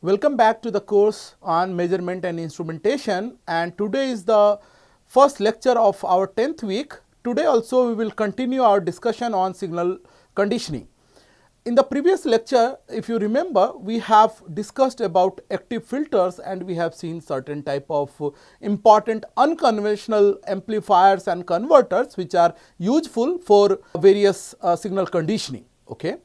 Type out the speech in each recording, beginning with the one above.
Welcome back to the course on measurement and instrumentation, and today is the first lecture of our 10th week. Today also we will continue our discussion on signal conditioning. In the previous lecture, if you remember, we have discussed about active filters and we have seen certain type of important unconventional amplifiers and converters which are useful for various signal conditioning. Okay.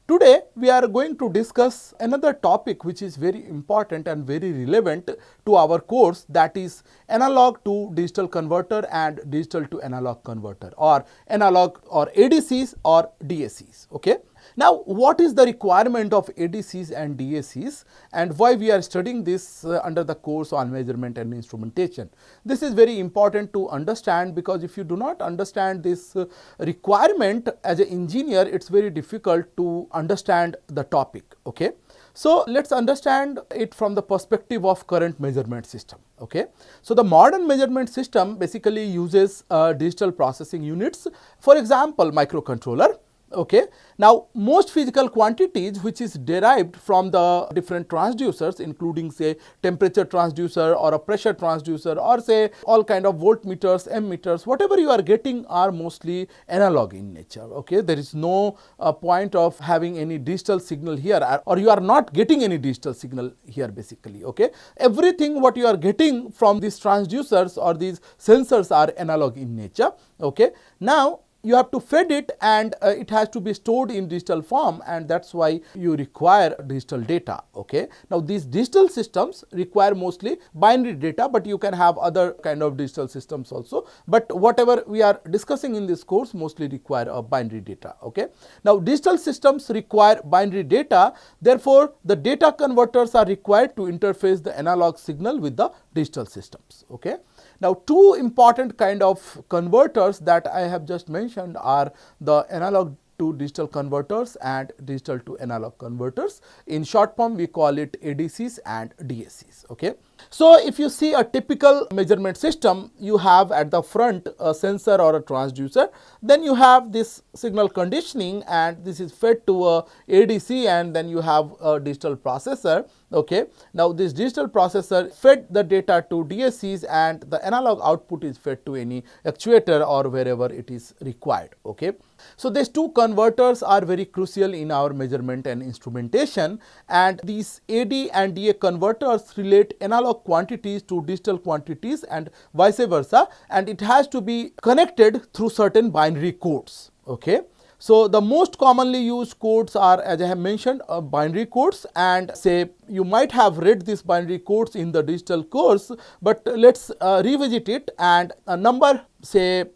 Today, we are going to discuss another topic which is very important and very relevant to our course, that is analog to digital converter and digital to analog converter, or analog or ADCs or DACs. Okay. Now, what is the requirement of ADCs and DACs and why we are studying this under the course on measurement and instrumentation? This is very important to understand, because if you do not understand this requirement as an engineer, it is very difficult to understand the topic. Okay. So, let us understand it from the perspective of current measurement system. Okay. So, the modern measurement system basically uses digital processing units, for example, microcontroller. Okay. Now, most physical quantities which is derived from the different transducers, including say temperature transducer or a pressure transducer, or say all kind of voltmeters, ammeters, whatever you are getting are mostly analog in nature. Okay. There is no point of having any digital signal here, or you are not getting any digital signal here basically. Okay. Everything what you are getting from these transducers or these sensors are analog in nature. Okay. Now, you have to feed it and it has to be stored in digital form, and that is why you require digital data. Okay. Now, these digital systems require mostly binary data, but you can have other kind of digital systems also, but whatever we are discussing in this course mostly require a binary data. Okay. Now, digital systems require binary data, therefore, the data converters are required to interface the analog signal with the digital systems. Okay. Now, two important kind of converters that I have just mentioned are the analog to digital converters and digital to analog converters. In short form, we call it ADCs and DACs. Okay. So, if you see a typical measurement system, you have at the front a sensor or a transducer, then you have this signal conditioning and this is fed to a ADC, and then you have a digital processor. Okay. Now, this digital processor fed the data to DACs and the analog output is fed to any actuator or wherever it is required. Okay. So, these two converters are very crucial in our measurement and instrumentation, and these AD and DA converters relate analog quantities to digital quantities and vice versa, and it has to be connected through certain binary codes. Okay. So, the most commonly used codes are, as I have mentioned, binary codes, and say you might have read these binary codes in the digital course, but let us revisit it. And a number, say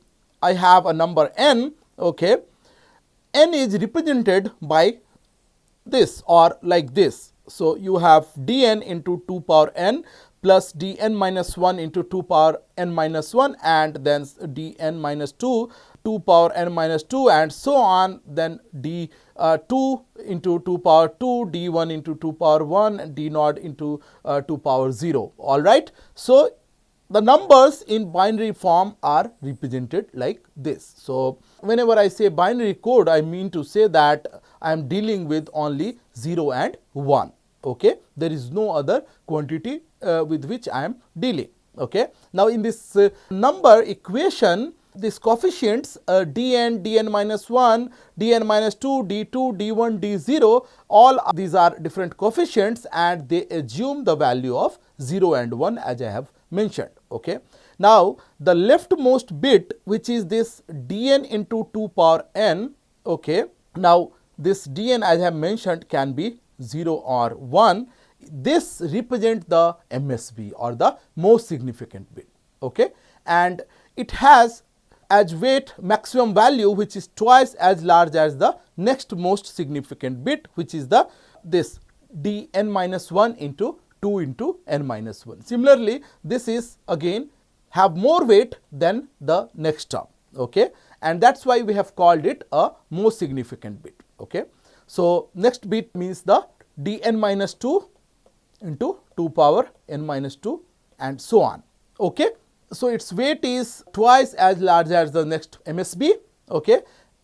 I have a number n. Okay. N is represented by this or like this. So, you have dn into 2 power n plus dn minus 1 into 2 power n minus 1, and then dn minus 2 power n minus 2, and so on, then d 2 into 2 power 2, d1 into 2 power 1, d naught into 2 power 0. All right. So, the numbers in binary form are represented like this. So, whenever I say binary code, I mean to say that I am dealing with only 0 and 1. Okay. There is no other quantity with which I am dealing. Okay. Now, in this number equation, these coefficients dn, dn minus 1, dn minus 2, d2, d1, d0, all these are different coefficients and they assume the value of 0 and 1 as I have mentioned. Okay. Now, the leftmost bit, which is this dn into 2 power n. Okay. Now, this dn as I have mentioned can be 0 or 1. This represents the MSB or the most significant bit. Okay. And it has as weight maximum value which is twice as large as the next most significant bit, which is the this dn minus 1 into 2 into n minus 1. Similarly, this is again have more weight than the next term. Okay. And that is why we have called it a most significant bit. Okay. So, next bit means the dn minus 2 into 2 power n minus 2 and so on. Okay. So, its weight is twice as large as the next MSB. Okay.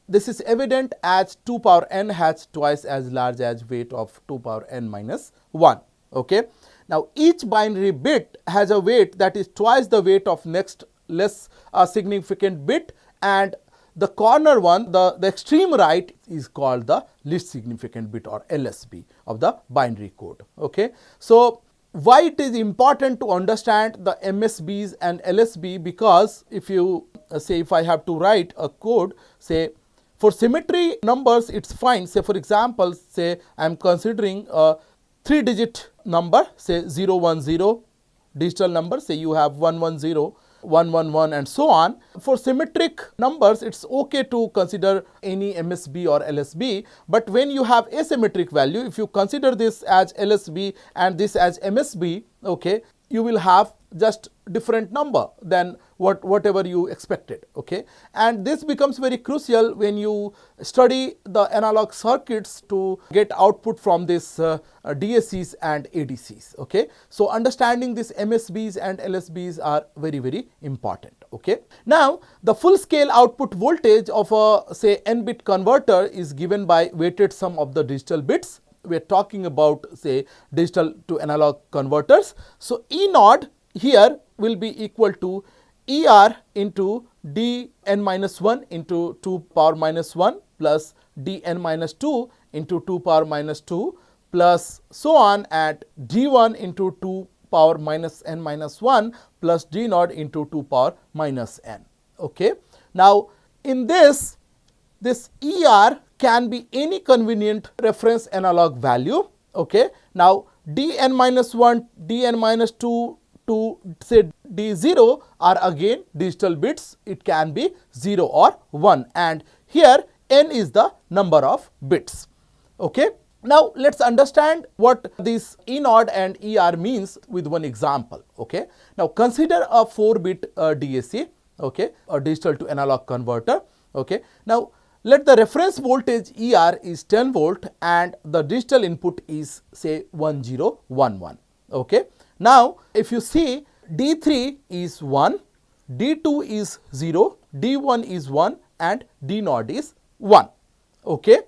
This is evident as 2 power n has twice as large as weight of 2 power n minus 1. Okay. Now each binary bit has a weight that is twice the weight of next less significant bit, and the corner one, the extreme right, is called the least significant bit, or LSB, of the binary code. Okay. So why it is important to understand the MSBs and LSB? Because if you say, if I have to write a code, say for symmetry numbers, it's fine. Say for example, say I am considering a 3-digit number, say 010 digital number, say you have 110, 111 and so on. For symmetric numbers, it's okay to consider any MSB or LSB, but when you have asymmetric value, if you consider this as LSB and this as MSB, okay, you will have just different number than whatever you expected. Okay, and this becomes very crucial when you study the analog circuits to get output from this DACs and ADCs. Okay, so understanding this MSBs and LSBs are very important. Okay, now the full scale output voltage of a say n-bit converter is given by weighted sum of the digital bits. We are talking about say digital to analog converters. So E naught here will be equal to ER into dn minus 1 into 2 power minus 1 plus dn minus 2 into 2 power minus 2 plus so on at d1 into 2 power minus n minus 1 plus d naught into 2 power minus n. Okay. Now in this ER can be any convenient reference analog value. Okay. Now dn minus 1, dn minus 2 to say d0 are again digital bits. It can be 0 or 1, and here n is the number of bits. Okay. Now let's understand what this E naught and ER means with one example. Okay. Now consider a 4-bit DAC, okay, a digital to analog converter. Okay. Now let the reference voltage ER is 10 volt and the digital input is say 1011. Okay. Now if you see, D3 is 1, D2 is 0, D1 is 1 and D naught is 1. Okay.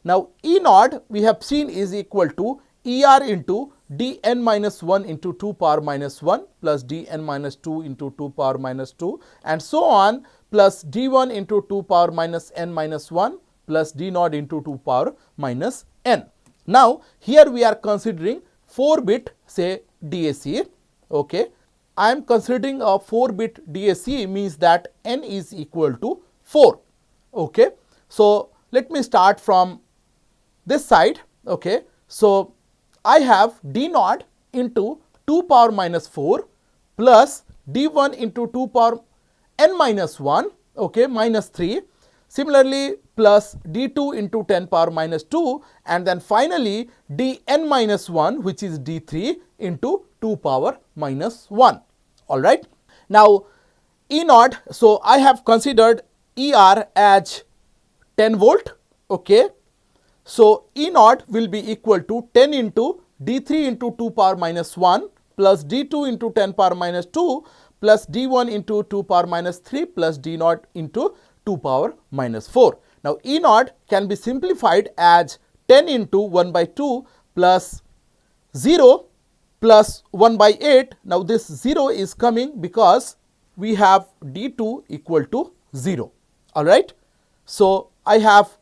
Now E naught we have seen is equal to ER into dn minus 1 into 2 power minus 1 plus dn minus 2 into 2 power minus 2 and so on, plus d1 into 2 power minus n minus 1 plus d naught into 2 power minus n. Now here we are considering 4-bit say DAC. Okay. I am considering a 4-bit DAC means that n is equal to 4. Okay. So let me start from this side. Okay. So I have d naught into 2 power minus 4 plus d1 into 2 power n minus 1, okay, minus 3. Similarly, plus d2 into 10 power minus 2 and then finally dn minus 1, which is d3 into 2 power minus 1. All right. Now E naught, so I have considered ER as 10 volt. Okay. So E naught will be equal to 10 into d3 into 2 power minus 1 plus d2 into 10 power minus 2 plus d1 into 2 power minus 3 plus d naught into 2 power minus 4. Now E naught can be simplified as 10 into 1 by 2 plus 0 plus 1 by 8. Now this 0 is coming because we have d2 equal to 0. All right. So I have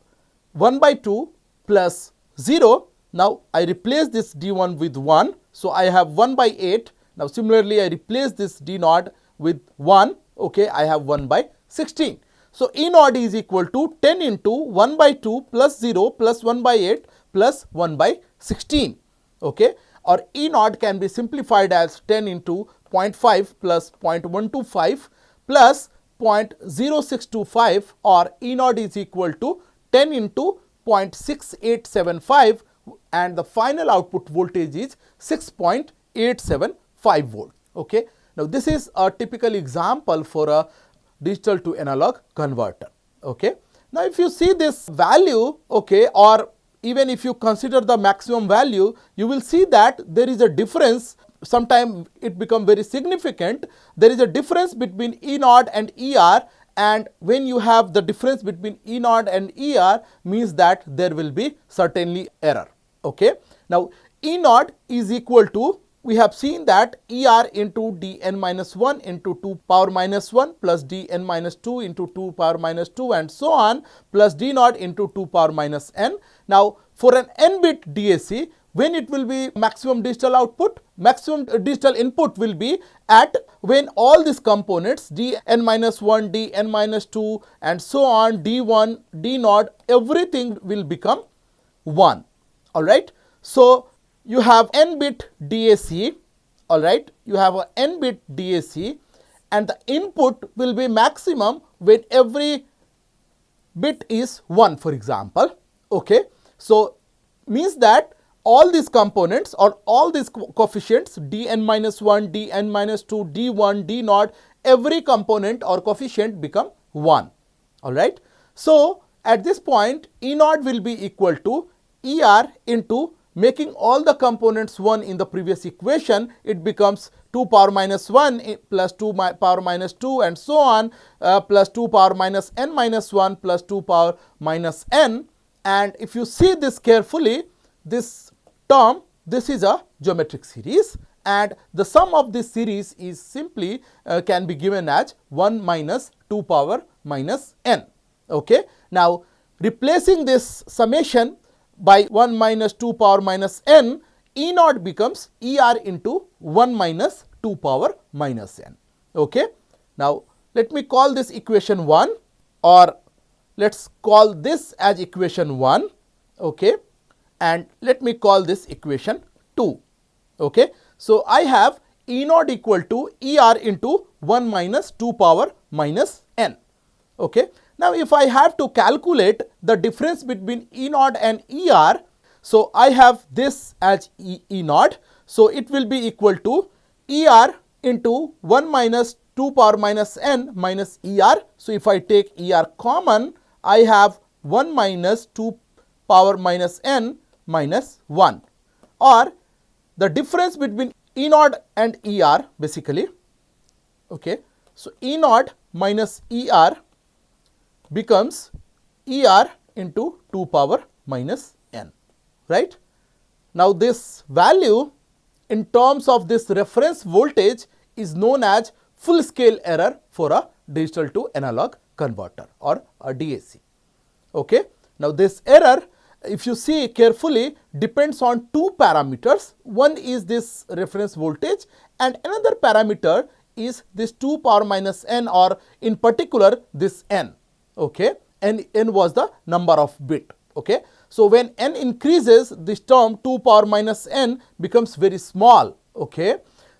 1 by 2 plus 0. Now I replace this d1 with 1. So I have 1 by 8. Now similarly I replace this d naught with 1. Okay, I have 1 by 16. So E naught is equal to 10 into 1 by 2 plus 0 plus 1 by 8 plus 1 by 16. Okay, or E naught can be simplified as 10 into 0.5 plus 0.125 plus 0.0625, or E naught is equal to 10 into 0.6875 and the final output voltage is 6.875 volt. Okay. Now this is a typical example for a digital to analog converter. Okay. Now if you see this value, okay, or even if you consider the maximum value, you will see that there is a difference. Sometimes it becomes very significant. There is a difference between E naught and ER, and when you have the difference between E naught and ER means that there will be certainly error. Okay. Now E naught is equal to, we have seen that ER into dn minus 1 into 2 power minus 1 plus dn minus 2 into 2 power minus 2 and so on, plus d naught into 2 power minus n. Now, for an n bit DAC, when it will be maximum digital output? Maximum digital input will be at when all these components dn minus 1, dn minus 2 and so on, d1, d naught, everything will become 1. Alright. So, you have n bit DAC, alright, you have a n bit DAC and the input will be maximum when every bit is 1, for example. Okay. So, means that all these components or all these coefficients dn minus 1, dn minus 2, d1, d naught, every component or coefficient become 1. Alright. So, at this point E naught will be equal to ER into making all the components 1 in the previous equation, it becomes 2 power minus 1 plus 2 power minus 2 and so on, plus 2 power minus n minus 1 plus 2 power minus n. And if you see this carefully, this term, this is a geometric series and the sum of this series is simply can be given as 1 minus 2 power minus n. Okay. Now, replacing this summation by 1 minus 2 power minus n, E naught becomes ER into 1 minus 2 power minus n. Okay. Now, let me call this equation 1 or let us call this as equation 1. Okay. And let me call this equation 2. Okay. So, I have E naught equal to ER into 1 minus 2 power minus n. Okay. Now, if I have to calculate the difference between E naught and ER, so I have this as E naught. So, it will be equal to ER into 1 minus 2 power minus n minus ER. So, if I take ER common, I have 1 minus 2 power minus n minus 1, or the difference between E naught and ER basically. Okay. So, E naught minus ER becomes ER into 2 power minus n, right. Now, this value in terms of this reference voltage is known as full scale error for a digital to analog converter or a DAC. Okay. Now, this error, if you see carefully, depends on two parameters. One is this reference voltage and another parameter is this 2 power minus n, or in particular this n. Okay. N was the number of bit. Okay. So, when n increases, this term 2 power minus n becomes very small. Okay.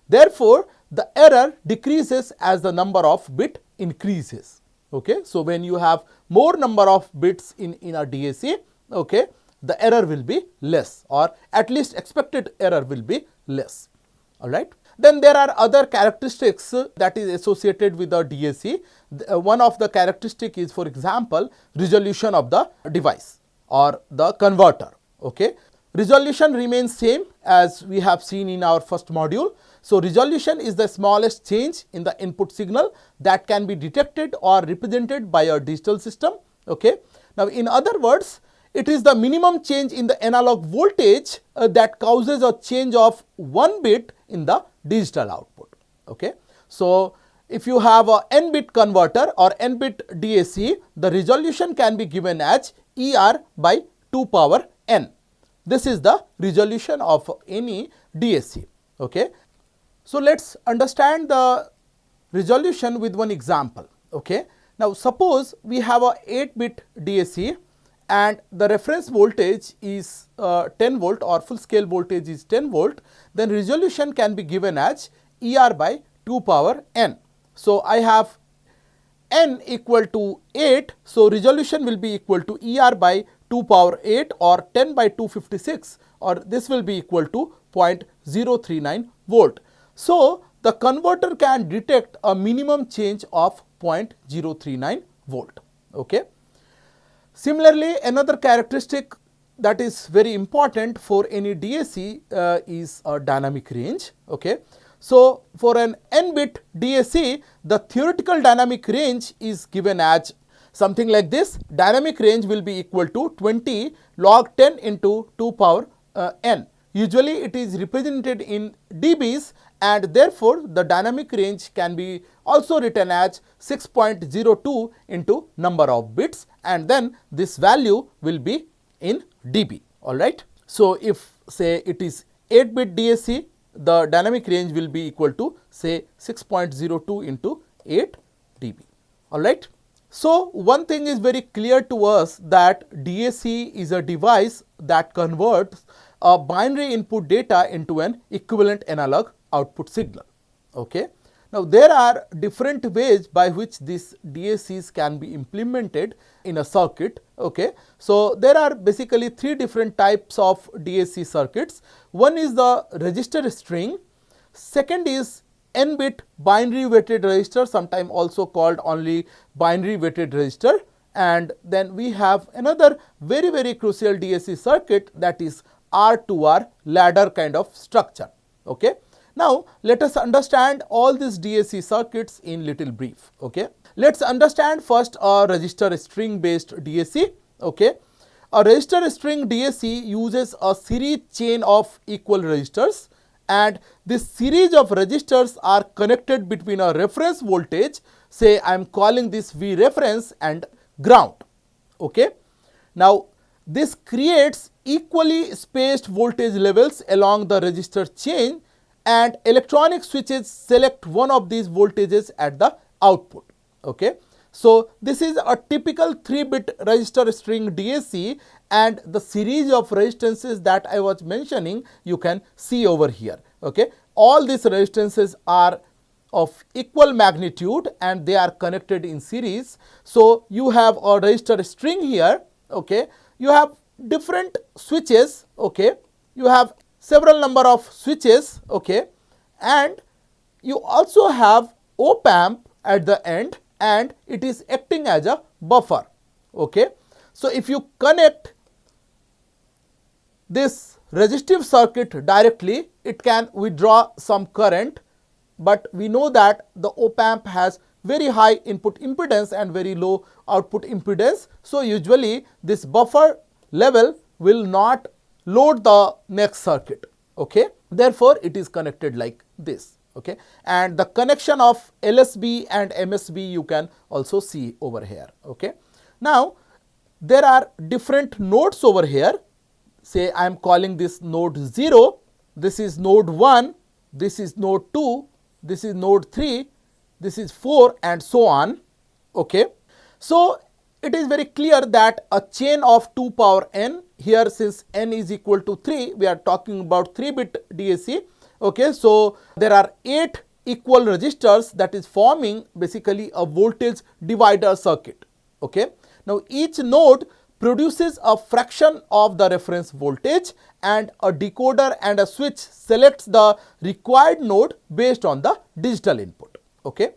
Therefore, the error decreases as the number of bit increases. Okay. So, when you have more number of bits in a DAC, okay, the error will be less, or at least expected error will be less. Alright. Then there are other characteristics that is associated with the DAC. One of the characteristic is, for example, resolution of the device or the converter. Okay. Resolution remains same as we have seen in our first module. So, resolution is the smallest change in the input signal that can be detected or represented by a digital system. Okay. Now, in other words, it is the minimum change in the analog voltage that causes a change of 1 bit in the digital output. Okay. So, if you have a n bit converter or n bit DAC, the resolution can be given as ER by 2 power n. This is the resolution of any DAC. Okay. So, let us understand the resolution with one example. Okay. Now, suppose we have a 8 bit DAC and the reference voltage is 10 volt or full scale voltage is 10 volt, then resolution can be given as ER by 2 power n. So, I have n equal to 8. So, resolution will be equal to ER by 2 power 8 or 10 by 256, or this will be equal to 0.039 volt. So, the converter can detect a minimum change of 0.039 volt. Okay. Similarly, another characteristic that is very important for any DAC is a dynamic range. Okay. So, for an n bit DAC, the theoretical dynamic range is given as something like this. Dynamic range will be equal to 20 log 10 into 2 power n. usually it is represented in dBs, and therefore the dynamic range can be also written as 6.02 into number of bits, and then this value will be in dB. Alright. So, if say it is 8-bit DAC, the dynamic range will be equal to say 6.02 into 8 dB. Alright. So, one thing is very clear to us that DAC is a device that converts a binary input data into an equivalent analog output signal. Okay. Now, there are different ways by which these DACs can be implemented in a circuit. Okay. So, there are basically three different types of DAC circuits. One is the resistor string, second is n-bit binary weighted resistor, sometimes also called only binary weighted resistor, and then we have another very crucial DAC circuit, that is R2R ladder kind of structure. Okay. Now, let us understand all these DAC circuits in little brief. Okay. Let us understand first a resistor string based DAC. Okay. A resistor string DAC uses a series chain of equal resistors, and this series of resistors are connected between a reference voltage, say I am calling this V reference, and ground. Okay. Now, this creates equally spaced voltage levels along the resistor chain, and electronic switches select one of these voltages at the output. Okay. So, this is a typical 3-bit resistor string DAC, and the series of resistances that I was mentioning you can see over here. Okay. All these resistances are of equal magnitude and they are connected in series. So, you have a resistor string here. Okay. You have different switches. Okay. You have several number of switches. Okay. And you also have op-amp at the end, and it is acting as a buffer. Okay. So, if you connect this resistive circuit directly, it can withdraw some current, but we know that the op-amp has very high input impedance and very low output impedance. So, usually this buffer level will not load the next circuit. Okay. Therefore, it is connected like this. Okay. And the connection of LSB and MSB you can also see over here. Okay. Now, there are different nodes over here. Say I am calling this node 0, this is node 1, this is node 2, this is node 3, this is 4, and so on. Okay. So, it is very clear that a chain of 2 power n, here since n is equal to 3, we are talking about 3-bit DAC. Okay. So, there are 8 equal resistors that is forming basically a voltage divider circuit. Okay. Now, each node produces a fraction of the reference voltage, and a decoder and a switch selects the required node based on the digital input. Okay.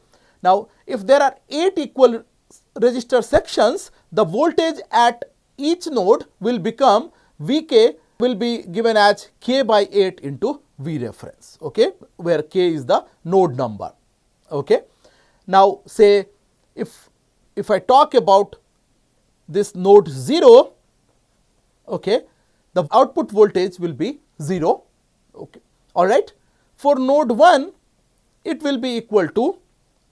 Now, if there are 8 equal resistor sections, the voltage at each node will become Vk, will be given as k by 8 into V reference. Okay, where k is the node number. Okay. Now, say if I talk about this node 0, okay, the output voltage will be 0. Okay. All right. For node 1, it will be equal to,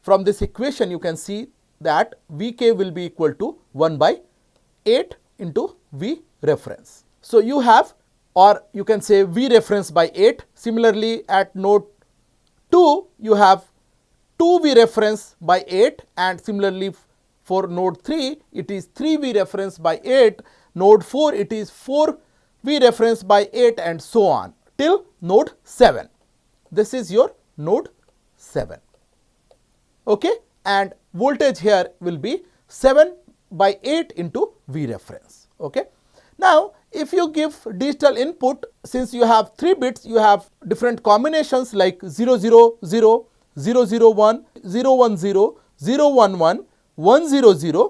from this equation you can see that Vk will be equal to 1 by 8 into V reference. So, you have, or you can say V reference by 8. Similarly, at node 2, you have 2 V reference by 8, and similarly for node 3, it is 3 V reference by 8, node 4, it is 4 V reference by 8, and so on till node 7. This is your node 7. Okay. And voltage here will be 7 by 8 into V reference. Okay. Now, if you give digital input, since you have 3 bits, you have different combinations like 000, 001, 010, 011, 100,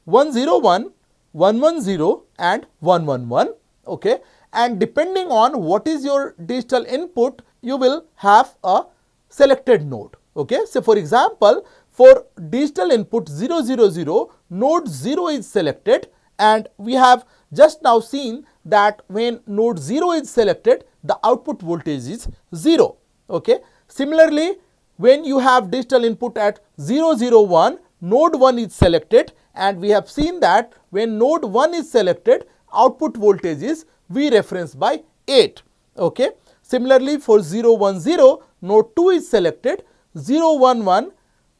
101, 110, and 111. Okay. And depending on what is your digital input, you will have a selected node. Okay. So, for example, for digital input 000, node 0 is selected, and we have just now seen that when node 0 is selected, the output voltage is 0. Okay. Similarly, when you have digital input at 0, 0, 1, node 1 is selected, and we have seen that when node 1 is selected, output voltage is V reference by 8. Okay. Similarly, for 0, 1, 0, node 2 is selected, 0, 1, 1,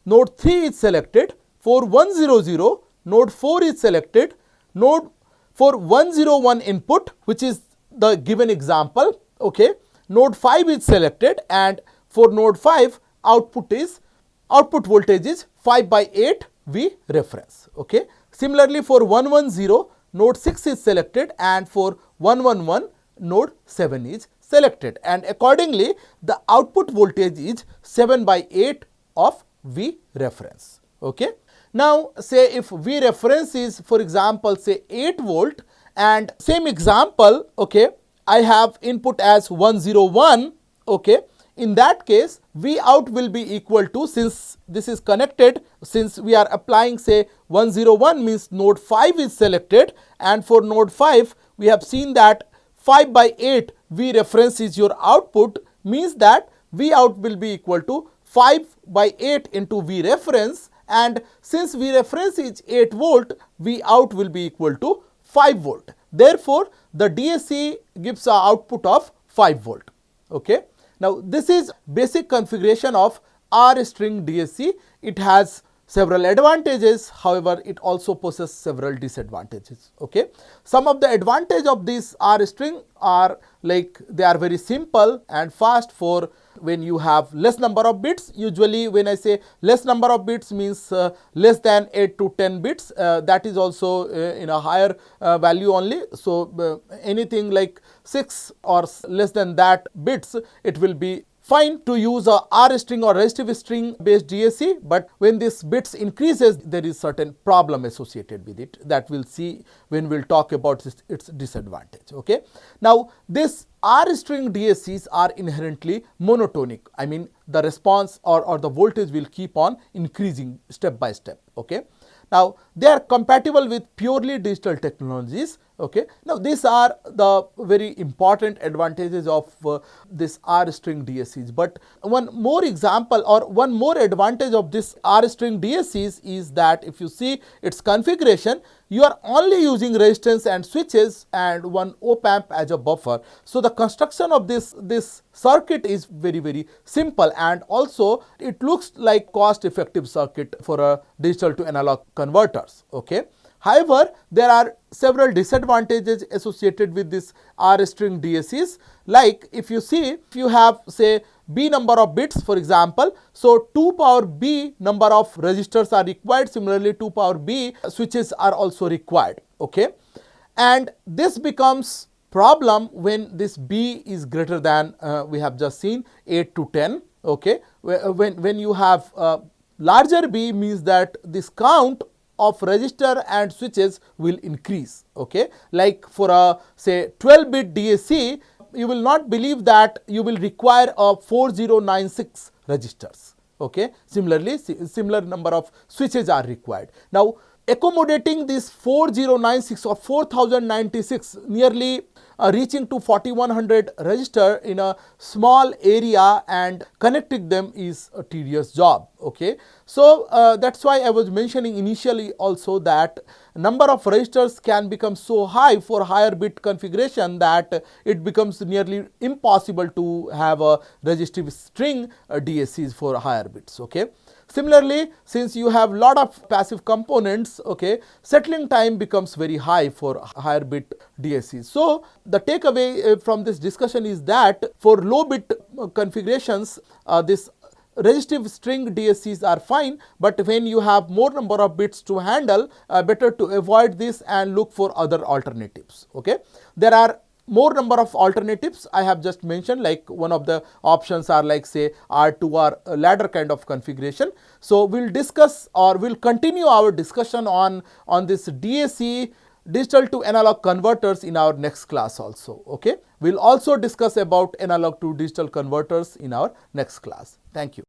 node 3 is selected, for 1, 0, 0, node 4 is selected, node for 1, 0, 1 input, which is the given example, okay, node 5 is selected, and for node 5 output voltage is 5 by 8 V reference. Okay. Similarly, for 1, 1, 0, node 6 is selected, and for 1, 1, 1, node 7 is selected, and accordingly the output voltage is 7 by 8 of V reference. Okay. Now, say if V reference is, for example, say 8 volt, and same example, okay, I have input as 101, okay, in that case V out will be equal to, since this is connected, since we are applying say 101 means node 5 is selected, and for node 5 we have seen that 5 by 8 V reference is your output, means that V out will be equal to 5 by 8 into V reference, and since V reference is 8 volt, V out will be equal to 5 volt. Therefore, the DAC gives an output of 5 volt. Okay. Now, this is basic configuration of R string DAC. It has several advantages, however, it also possesses several disadvantages. Okay. Some of the advantage of this R string are like they are very simple and fast for when you have less number of bits. Usually when I say less number of bits means less than 8 to 10 bits, that is also in a higher value only. So, anything like 6 or less than that bits, it will be fine to use a R string or resistive string based DAC, but when this bits increases, there is certain problem associated with it that we'll see when we'll talk about its disadvantage. Okay. Now, this R string DACs are inherently monotonic. I mean, the response or the voltage will keep on increasing step by step. Okay. Now, they are compatible with purely digital technologies. Okay. Now, these are the very important advantages of this R string DACs. But one more example or one more advantage of this R string DACs is that if you see its configuration, you are only using resistance and switches and one op amp as a buffer. So, the construction of this circuit is very simple, and also it looks like cost effective circuit for a digital to analog converters. Okay. However, there are several disadvantages associated with this R string DACs, like if you see, if you have say B number of bits, for example, so 2 power B number of resistors are required. Similarly, 2 power B switches are also required. Okay. And this becomes problem when this B is greater than we have just seen 8 to 10. Okay. When you have larger B means that this count of resistor and switches will increase. Okay. Like for a say 12-bit DAC, you will not believe that you will require a 4096 resistors. Okay. Similarly, similar number of switches are required. Now, accommodating this 4096 or 4096, nearly reaching to 4100 register in a small area and connecting them is a tedious job. Okay. So, that is why I was mentioning initially also that number of registers can become so high for higher bit configuration that it becomes nearly impossible to have a resistive string DACs for higher bits. Okay. Similarly, since you have lot of passive components, okay, settling time becomes very high for higher bit DACs. So, the takeaway from this discussion is that for low bit configurations, this resistive string DACs are fine, but when you have more number of bits to handle, better to avoid this and look for other alternatives. Okay. There are more number of alternatives I have just mentioned, like one of the options are like say R2 or ladder kind of configuration. So, we will discuss or we will continue our discussion on this DAC, digital to analog converters, in our next class also. Okay. We will also discuss about analog to digital converters in our next class. Thank you.